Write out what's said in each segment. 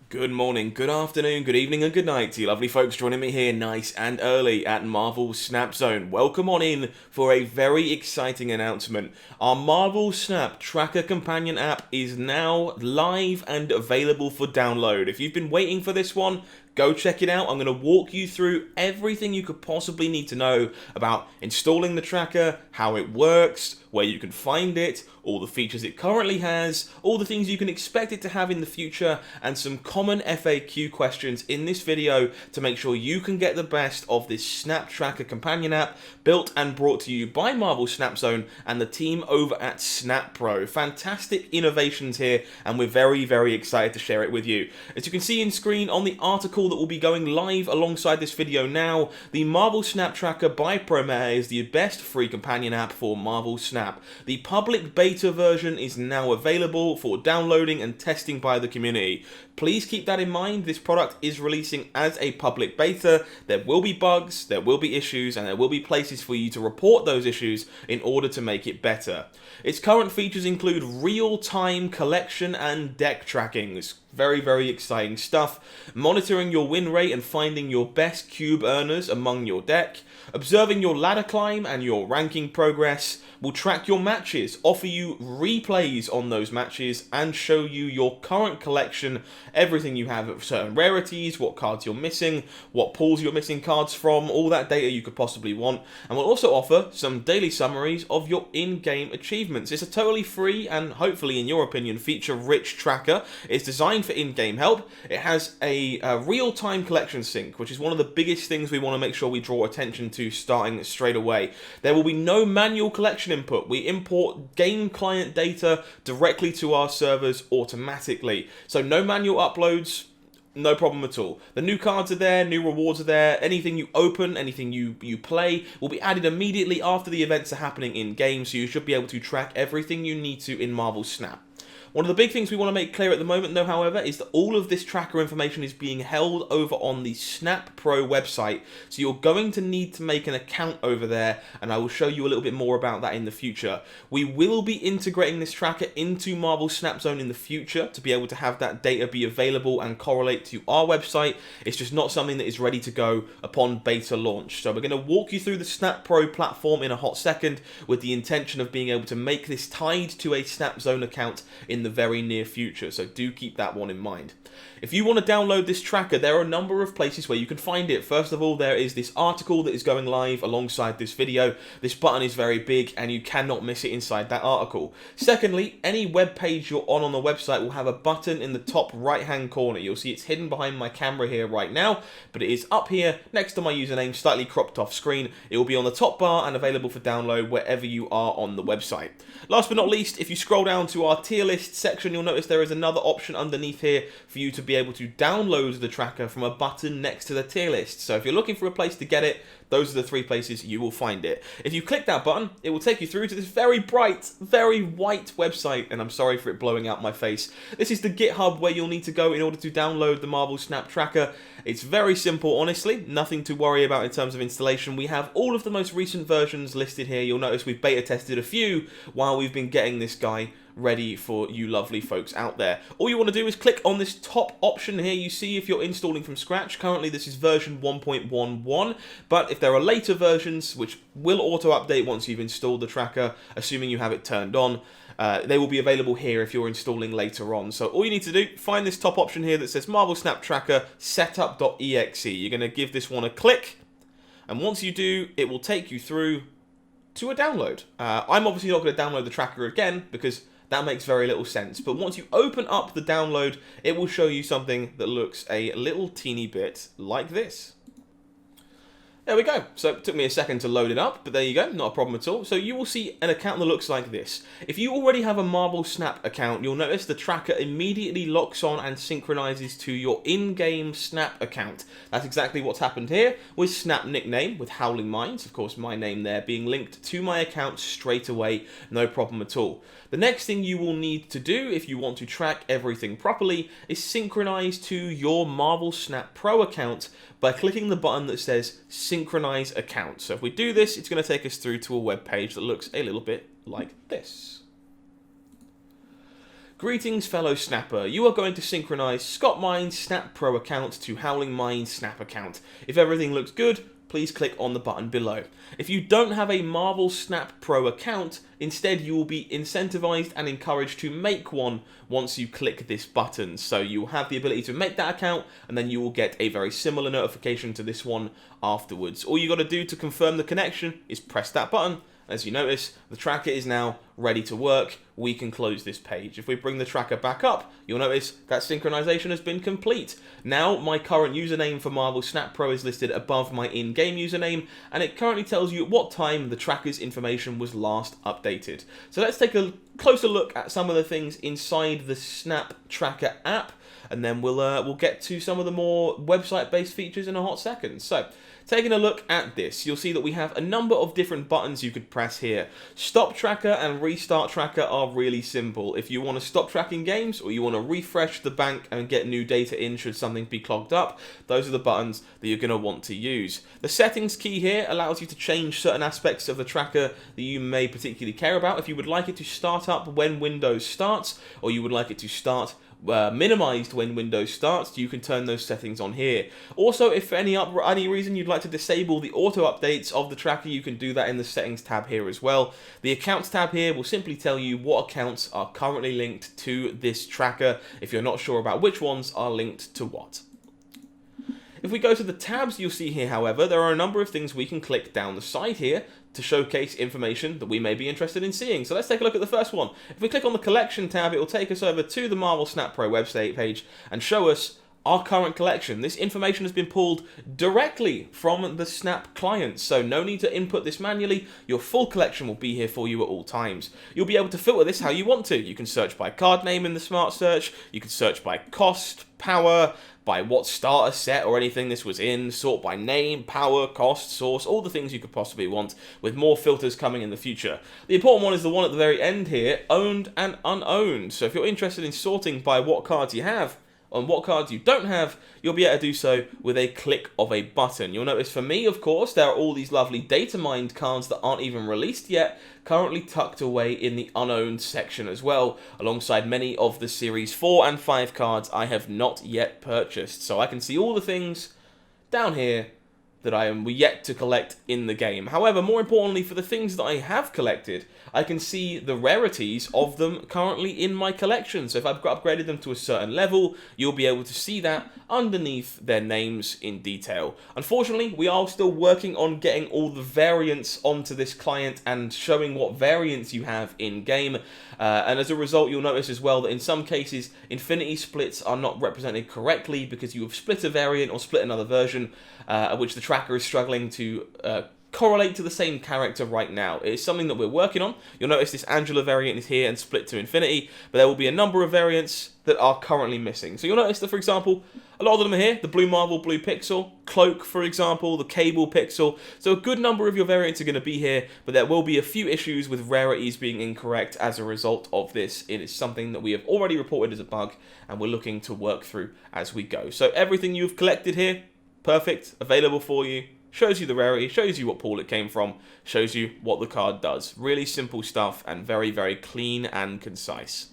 Good morning, good afternoon, good evening, and good night to you lovely folks joining me here nice and early at Marvel Snap Zone. Welcome on in for a very exciting announcement. Our Marvel Snap Tracker Companion app is now live and available for download. If you've been waiting for this one, go check it out. I'm going to walk you through everything you could possibly need to know about installing the tracker, how it works, where you can find it, all the features it currently has, all the things you can expect it to have in the future, and some common FAQ questions in this video to make sure you can get the best of this Snap Tracker Companion app built and brought to you by Marvel Snap Zone and the team over at Snap Pro. Fantastic innovations here, and we're very, very excited to share it with you. As you can see in screen on the article that will be going live alongside this video now, the Marvel Snap Tracker by Prometa is the best free companion app for Marvel Snap. The public beta version is now available for downloading and testing by the community. Please keep that in mind. This product is releasing as a public beta. There will be bugs, there will be issues, and there will be places for you to report those issues in order to make it better. Its current features include real-time collection and deck tracking. It's very, very exciting stuff. Monitoring your win rate and finding your best cube earners among your deck. Observing your ladder climb and your ranking progress. Will track your matches, offer you replays on those matches, and show you your current collection, everything you have of certain rarities, what cards you're missing, what pools you're missing cards from, all that data you could possibly want, and will also offer some daily summaries of your in-game achievements. It's a totally free and hopefully, in your opinion, feature-rich tracker. It's designed for in-game help. It has a real-time collection sync, which is one of the biggest things we want to make sure we draw attention to starting straight away. There will be no manual collection input. We import game client data directly to our servers automatically. So no manual uploads, no problem at all. The new cards are there, new rewards are there. Anything you open, anything you play will be added immediately after the events are happening in game, so you should be able to track everything you need to in Marvel Snap. One of the big things we want to make clear at the moment, though, however, is that all of this tracker information is being held over on the Snap Pro website, so you're going to need to make an account over there, and I will show you a little bit more about that in the future. We will be integrating this tracker into Marvel Snap Zone in the future to be able to have that data be available and correlate to our website. It's just not something that is ready to go upon beta launch. So we're going to walk you through the Snap Pro platform in a hot second with the intention of being able to make this tied to a Snap Zone account in the very near future, so do keep that one in mind. If you want to download this tracker, there are a number of places where you can find it. First of all, there is this article that is going live alongside this video. This button is very big and you cannot miss it inside that article. Secondly, any web page you're on the website will have a button in the top right hand corner. You'll see it's hidden behind my camera here right now, but it is up here next to my username, slightly cropped off screen. It will be on the top bar and available for download wherever you are on the website. Last but not least, if you scroll down to our tier list section, you'll notice there is another option underneath here for you to be able to download the tracker from a button next to the tier list. So if you're looking for a place to get it, those are the three places you will find it. If you click that button, it will take you through to this very bright, very white website, and I'm sorry for it blowing out my face. This is the GitHub where you'll need to go in order to download the Marvel Snap Tracker. It's very simple, honestly, nothing to worry about in terms of installation. We have all of the most recent versions listed here. You'll notice we've beta tested a few while we've been getting this guy ready for you lovely folks out there. All you want to do is click on this top option here. You see if you're installing from scratch. Currently this is version 1.11, but if there are later versions which will auto update once you've installed the tracker, assuming you have it turned on, they will be available here if you're installing later on. So all you need to do, find this top option here that says Marvel Snap Tracker Setup.exe. You're going to give this one a click, and once you do, it will take you through to a download. I'm obviously not going to download the tracker again because that makes very little sense. But once you open up the download, it will show you something that looks a little teeny bit like this. There we go. So it took me a second to load it up, but there you go, not a problem at all. So you will see an account that looks like this. If you already have a Marvel Snap account, you'll notice the tracker immediately locks on and synchronizes to your in-game Snap account. That's exactly what's happened here with Snap nickname, with HowlingMines, of course my name there, being linked to my account straight away, no problem at all. The next thing you will need to do if you want to track everything properly is synchronize to your Marvel Snap Pro account by clicking the button that says Synchronize Account. So if we do this, it's going to take us through to a web page that looks a little bit like this. Greetings, fellow snapper. You are going to synchronize Scott-Mine's Snap Pro account to HowlingMines Snap account. If everything looks good, please click on the button below. If you don't have a Marvel Snap Pro account, instead you will be incentivized and encouraged to make one once you click this button. So you will have the ability to make that account, and then you will get a very similar notification to this one afterwards. All you got to do to confirm the connection is press that button. As you notice, the tracker is now ready to work. We can close this page. If we bring the tracker back up, you'll notice that synchronization has been complete. Now, my current username for Marvel Snap Pro is listed above my in-game username, and it currently tells you at what time the tracker's information was last updated. So let's take a closer look at some of the things inside the Snap Tracker app, and then we'll get to some of the more website-based features in a hot second. So, taking a look at this, you'll see that we have a number of different buttons you could press here. Stop Tracker and Restart Tracker are really simple. If you want to stop tracking games, or you want to refresh the bank and get new data in should something be clogged up, those are the buttons that you're going to want to use. The settings key here allows you to change certain aspects of the tracker that you may particularly care about. If you would like it to start up when Windows starts, or you would like it to start minimized when Windows starts, you can turn those settings on here. Also, if for any reason you'd like to disable the auto updates of the tracker, you can do that in the settings tab here as well. The accounts tab here will simply tell you what accounts are currently linked to this tracker if you're not sure about which ones are linked to what. If we go to the tabs you'll see here, however, there are a number of things we can click down the side here to showcase information that we may be interested in seeing. So let's take a look at the first one. If we click on the collection tab, it will take us over to the Marvel Snap Pro website page and show us our current collection. This information has been pulled directly from the Snap client, so no need to input this manually. Your full collection will be here for you at all times. You'll be able to filter this how you want to. You can search by card name in the Smart Search, you can search by cost, power, by what starter set or anything this was in, sort by name, power, cost, source, all the things you could possibly want, with more filters coming in the future. The important one is the one at the very end here, owned and unowned. So if you're interested in sorting by what cards you have, on what cards you don't have, you'll be able to do so with a click of a button. You'll notice for me, of course, there are all these lovely data mined cards that aren't even released yet, currently tucked away in the unowned section as well, alongside many of the Series 4 and 5 cards I have not yet purchased. So I can see all the things down here that I am yet to collect in the game. However, more importantly, for the things that I have collected, I can see the rarities of them currently in my collection. So if I've upgraded them to a certain level, you'll be able to see that underneath their names in detail. Unfortunately, we are still working on getting all the variants onto this client and showing what variants you have in-game. And as a result, you'll notice as well that in some cases, infinity splits are not represented correctly because you have split a variant or split another version, which the tracker is struggling to correlate to the same character right now. It is something that we're working on. You'll notice this Angela variant is here and split to infinity, but there will be a number of variants that are currently missing. So you'll notice that, for example, a lot of them are here. The Blue Marvel Blue Pixel, Cloak, for example, the Cable Pixel. So a good number of your variants are going to be here, but there will be a few issues with rarities being incorrect as a result of this. It is something that we have already reported as a bug, and we're looking to work through as we go. So everything you've collected here, perfect, available for you. Shows you the rarity, shows you what pool it came from, shows you what the card does. Really simple stuff and very, very clean and concise.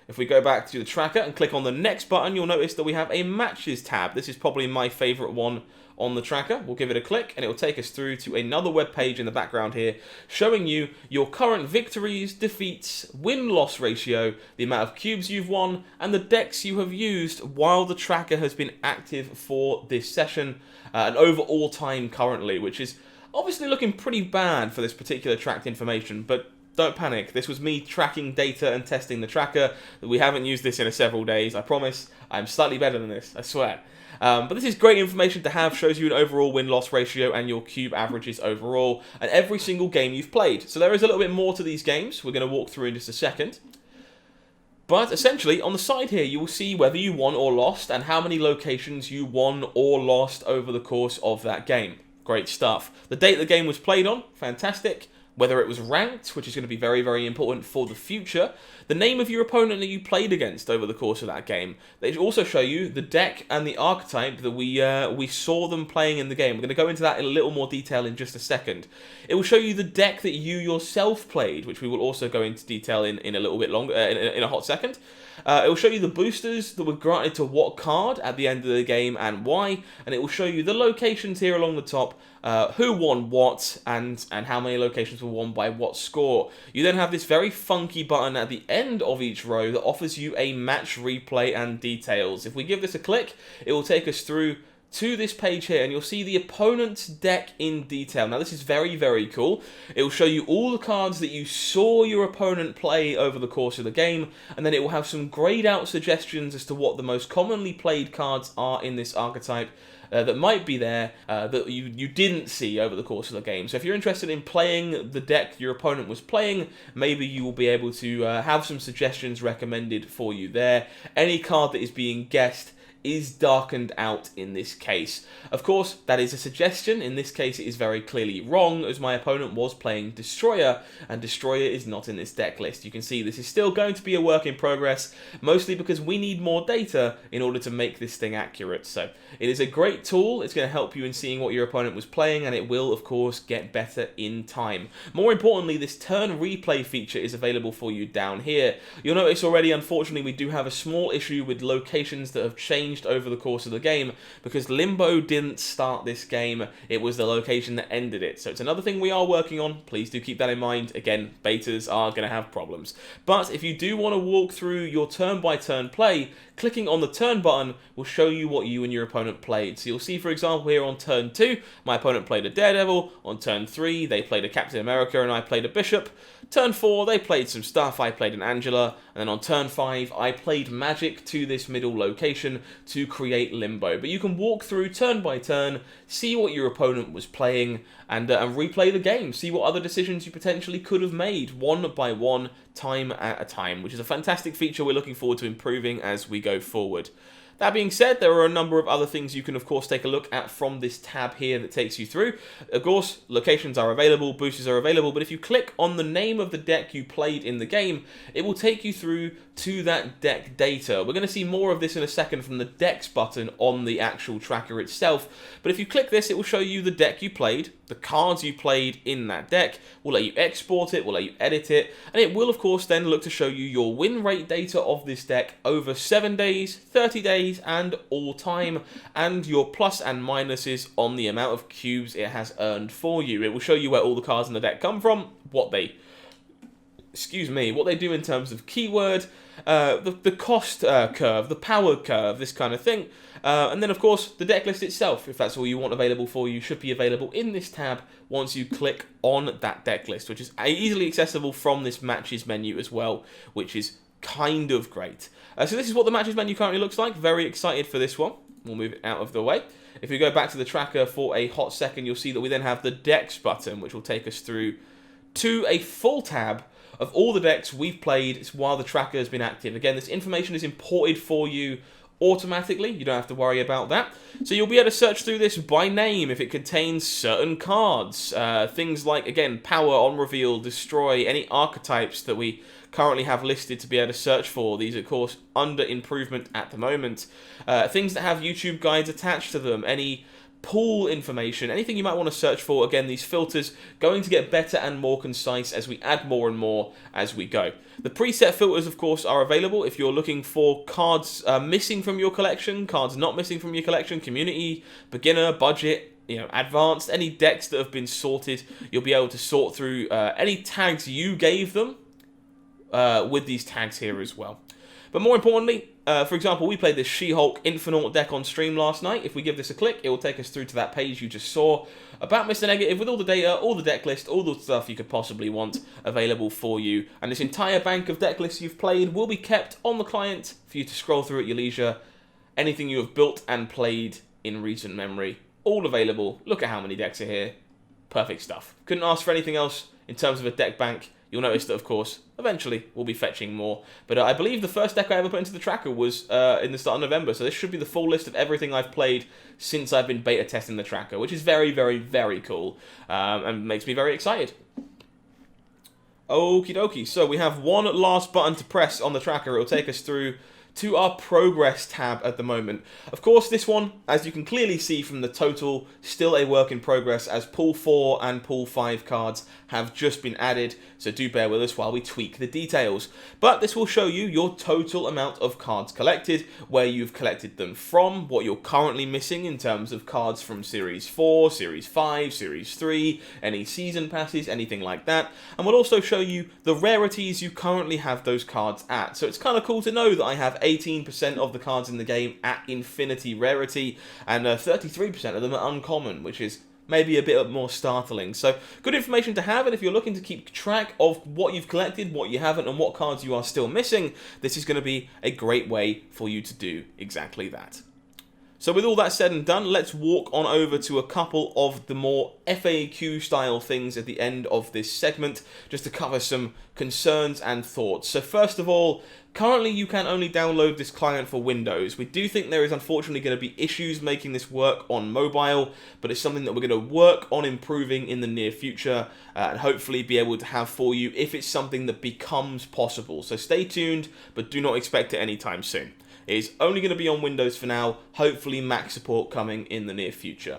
If we go back to the tracker and click on the next button, you'll notice that we have a Matches tab. This is probably my favorite one on the tracker. We'll give it a click and it will take us through to another web page in the background here, showing you your current victories, defeats, win-loss ratio, the amount of cubes you've won, and the decks you have used while the tracker has been active for this session, and overall time currently, which is obviously looking pretty bad for this particular tracked information, but don't panic. This was me tracking data and testing the tracker. We haven't used this in several days, I promise. I'm slightly better than this, I swear. But this is great information to have, shows you an overall win-loss ratio and your cube averages overall, and every single game you've played. So there is a little bit more to these games, we're going to walk through in just a second. But essentially, on the side here, you will see whether you won or lost, and how many locations you won or lost over the course of that game. Great stuff. The date the game was played on, fantastic. whether it was ranked, which is going to be very, very important for the future, the name of your opponent that you played against over the course of that game. They also show you the deck and the archetype that we saw them playing in the game. We're going to go into that in a little more detail in just a second. It will show you the deck that you yourself played, which we will also go into detail in a little bit longer, in a hot second. It will show you the boosters that were granted to what card at the end of the game and why, and it will show you the locations here along the top, who won what, and how many locations were won by what score. You then have this very funky button at the end of each row that offers you a match replay and details. If we give this a click, it will take us through to this page here, and you'll see the opponent's deck in detail. Now, this is very, very cool. It will show you all the cards that you saw your opponent play over the course of the game, and then it will have some grayed out suggestions as to what the most commonly played cards are in this archetype that might be there that you didn't see over the course of the game. So if you're interested in playing the deck your opponent was playing, maybe you will be able to have some suggestions recommended for you there. Any card that is being guessed is darkened out in this case. Of course, that is a suggestion. In this case, it is very clearly wrong, as my opponent was playing Destroyer, and Destroyer is not in this deck list. You can see this is still going to be a work in progress, mostly because we need more data in order to make this thing accurate. So it is a great tool. It's going to help you in seeing what your opponent was playing, and it will, of course, get better in time. More importantly, this turn replay feature is available for you down here. You'll notice already, unfortunately, we do have a small issue with locations that have changed over the course of the game, because Limbo didn't start this game, it was the location that ended it. So it's another thing we are working on. Please do keep that in mind. Again, betas are going to have problems. But if you do want to walk through your turn-by-turn play, clicking on the turn button will show you what you and your opponent played. So you'll see, for example, here on turn 2, my opponent played a Daredevil. On turn 3, they played a Captain America and I played a Bishop. Turn 4, they played some stuff, I played an Angela. And then on turn 5, I played Magic to this middle location to create Limbo. But you can walk through turn by turn, see what your opponent was playing, and replay the game. See what other decisions you potentially could have made, one by one, time at a time, which is a fantastic feature we're looking forward to improving as we go forward. That being said, there are a number of other things you can, of course, take a look at from this tab here that takes you through. Of course, locations are available, boosters are available, but if you click on the name of the deck you played in the game, it will take you through to that deck data. We're going to see more of this in a second from the decks button on the actual tracker itself, but if you click this, it will show you the deck you played, the cards you played in that deck, will let you export it, will let you edit it, and it will, of course, then look to show you your win rate data of this deck over 7 days, 30 days, and all time, and your plus and minuses on the amount of cubes it has earned for you. It will show you where all the cards in the deck come from, what they do in terms of keyword, the cost curve, the power curve, this kind of thing. And then, of course, the deck list itself, if that's all you want available for you, should be available in this tab once you click on that deck list, which is easily accessible from this matches menu as well, which is kind of great. So this is what the matches menu currently looks like. Very excited for this one. We'll move it out of the way. If we go back to the tracker for a hot second, you'll see that we then have the decks button, which will take us through to a full tab of all the decks we've played while the tracker has been active. Again, this information is imported for you automatically. You don't have to worry about that. So you'll be able to search through this by name if it contains certain cards. Things like, again, power, on reveal, destroy, any archetypes that we currently have listed to be able to search for. These, of course, under improvement at the moment. Things that have YouTube guides attached to them, any pool information, anything you might want to search for. Again, these filters going to get better and more concise as we add more and more as we go. The preset filters, of course, are available if you're looking for cards missing from your collection, cards not missing from your collection, community, beginner, budget, advanced, any decks that have been sorted. You'll be able to sort through any tags you gave them with these tags here as well. But more importantly, for example, we played this She-Hulk Infinite deck on stream last night. If we give this a click, it will take us through to that page you just saw about Mr. Negative with all the data, all the deck list, all the stuff you could possibly want available for you. And this entire bank of deck lists you've played will be kept on the client for you to scroll through at your leisure. Anything you have built and played in recent memory, all available. Look at how many decks are here. Perfect stuff. Couldn't ask for anything else in terms of a deck bank. You'll notice that, of course, eventually we'll be fetching more. But I believe the first deck I ever put into the tracker was in the start of November. So this should be the full list of everything I've played since I've been beta testing the tracker, which is very, very, very cool and makes me very excited. Okie dokie, so we have one last button to press on the tracker. It will take us through to our progress tab at the moment. Of course, this one, as you can clearly see from the total, still a work in progress, as Pool 4 and Pool 5 cards have just been added, so do bear with us while we tweak the details. But this will show you your total amount of cards collected, where you've collected them from, what you're currently missing in terms of cards from Series 4, Series 5, Series 3, any season passes, anything like that, and we'll also show you the rarities you currently have those cards at. So it's kind of cool to know that I have 18% of the cards in the game at Infinity Rarity, and 33% of them are uncommon, which is maybe a bit more startling. So good information to have, and if you're looking to keep track of what you've collected, what you haven't, and what cards you are still missing, this is going to be a great way for you to do exactly that. So with all that said and done, let's walk on over to a couple of the more FAQ style things at the end of this segment, just to cover some concerns and thoughts. So first of all, currently you can only download this client for Windows. We do think there is unfortunately going to be issues making this work on mobile, but it's something that we're going to work on improving in the near future, and hopefully be able to have for you if it's something that becomes possible. So stay tuned, but do not expect it anytime soon. It is only going to be on Windows for now, hopefully Mac support coming in the near future.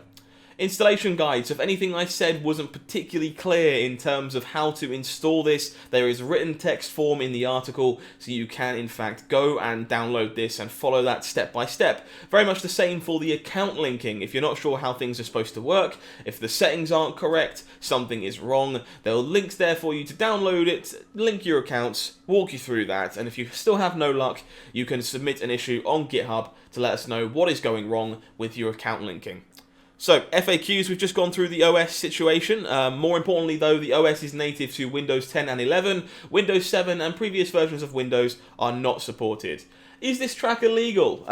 Installation guides. If anything I said wasn't particularly clear in terms of how to install this, there is a written text form in the article, so you can in fact go and download this and follow that step by step. Very much the same for the account linking. If you're not sure how things are supposed to work, if the settings aren't correct, something is wrong, there are links there for you to download it, link your accounts, walk you through that, and if you still have no luck, you can submit an issue on GitHub to let us know what is going wrong with your account linking. So, FAQs, we've just gone through the OS situation. More importantly, though, the OS is native to Windows 10 and 11. Windows 7 and previous versions of Windows are not supported. Is this tracker legal?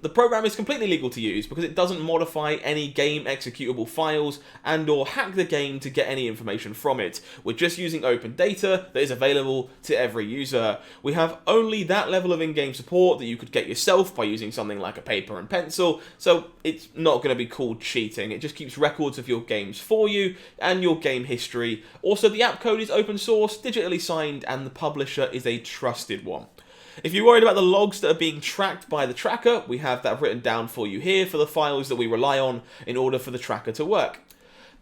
The program is completely legal to use because it doesn't modify any game executable files and or hack the game to get any information from it. We're just using open data that is available to every user. We have only that level of in-game support that you could get yourself by using something like a paper and pencil, so it's not going to be called cheating. It just keeps records of your games for you and your game history. Also, the app code is open source, digitally signed, and the publisher is a trusted one. If you're worried about the logs that are being tracked by the tracker, we have that written down for you here for the files that we rely on in order for the tracker to work.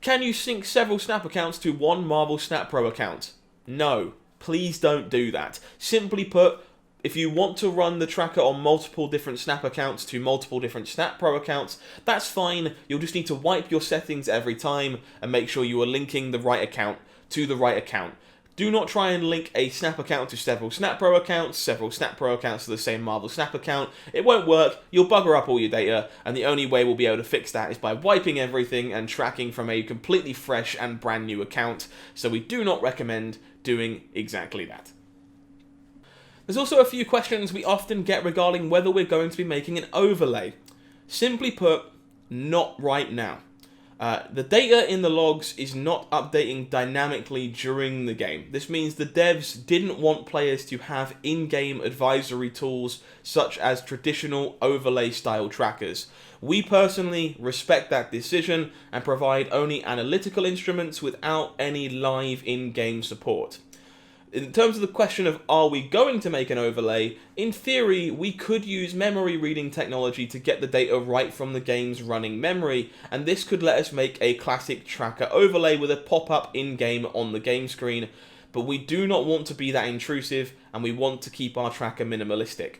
Can you sync several Snap accounts to one Marvel Snap Pro account? No, please don't do that. Simply put, if you want to run the tracker on multiple different Snap accounts to multiple different Snap Pro accounts, that's fine. You'll just need to wipe your settings every time and make sure you are linking the right account to the right account. Do not try and link a Snap account to several Snap Pro accounts, several Snap Pro accounts to the same Marvel Snap account. It won't work, you'll bugger up all your data, and the only way we'll be able to fix that is by wiping everything and tracking from a completely fresh and brand new account, so we do not recommend doing exactly that. There's also a few questions we often get regarding whether we're going to be making an overlay. Simply put, not right now. The data in the logs is not updating dynamically during the game. This means the devs didn't want players to have in-game advisory tools such as traditional overlay style trackers. We personally respect that decision and provide only analytical instruments without any live in-game support. In terms of the question of are we going to make an overlay, in theory we could use memory reading technology to get the data right from the game's running memory, and this could let us make a classic tracker overlay with a pop-up in-game on the game screen, but we do not want to be that intrusive and we want to keep our tracker minimalistic.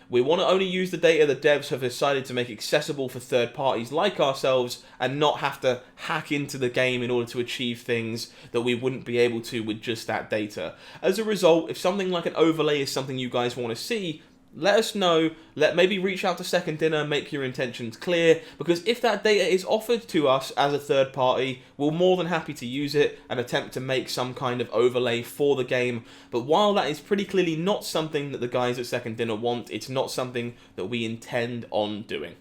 We want to only use the data the devs have decided to make accessible for third parties like ourselves and not have to hack into the game in order to achieve things that we wouldn't be able to with just that data. As a result, if something like an overlay is something you guys want to see, let us know, maybe reach out to Second Dinner, make your intentions clear, because if that data is offered to us as a third party, we're more than happy to use it and attempt to make some kind of overlay for the game. But while that is pretty clearly not something that the guys at Second Dinner want, it's not something that we intend on doing.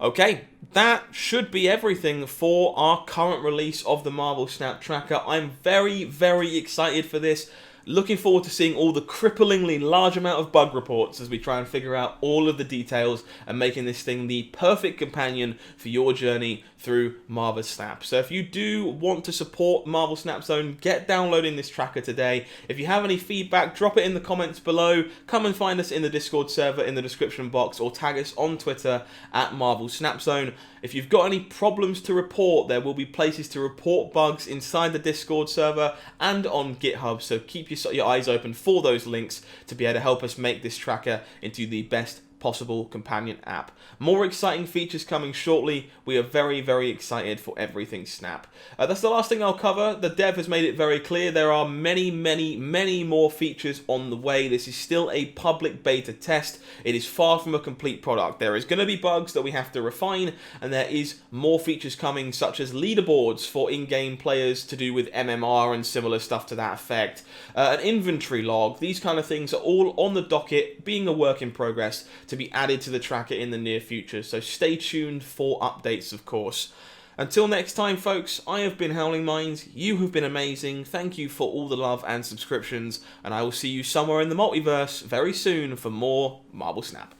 Okay, that should be everything for our current release of the Marvel Snap Tracker. I'm very, very excited for this. Looking forward to seeing all the cripplingly large amount of bug reports as we try and figure out all of the details and making this thing the perfect companion for your journey through Marvel Snap. So if you do want to support Marvel Snap Zone, get downloading this tracker today. If you have any feedback, drop it in the comments below. Come and find us in the Discord server in the description box, or tag us on Twitter at Marvel Snap Zone. If you've got any problems to report, there will be places to report bugs inside the Discord server and on GitHub, so keep your eyes open for those links to be able to help us make this tracker into the best possible companion app. More exciting features coming shortly. We are very, very excited for everything Snap. That's the last thing I'll cover. The dev has made it very clear there are many, many, many more features on the way. This is still a public beta test. It is far from a complete product. There is going to be bugs that we have to refine, and there is more features coming, such as leaderboards for in-game players to do with MMR and similar stuff to that effect. An inventory log. These kind of things are all on the docket, being a work in progress, to be added to the tracker in the near future, so stay tuned for updates, of course. Until next time, folks, I have been HowlingMines, you have been amazing, thank you for all the love and subscriptions, and I will see you somewhere in the multiverse very soon for more Marvel Snap.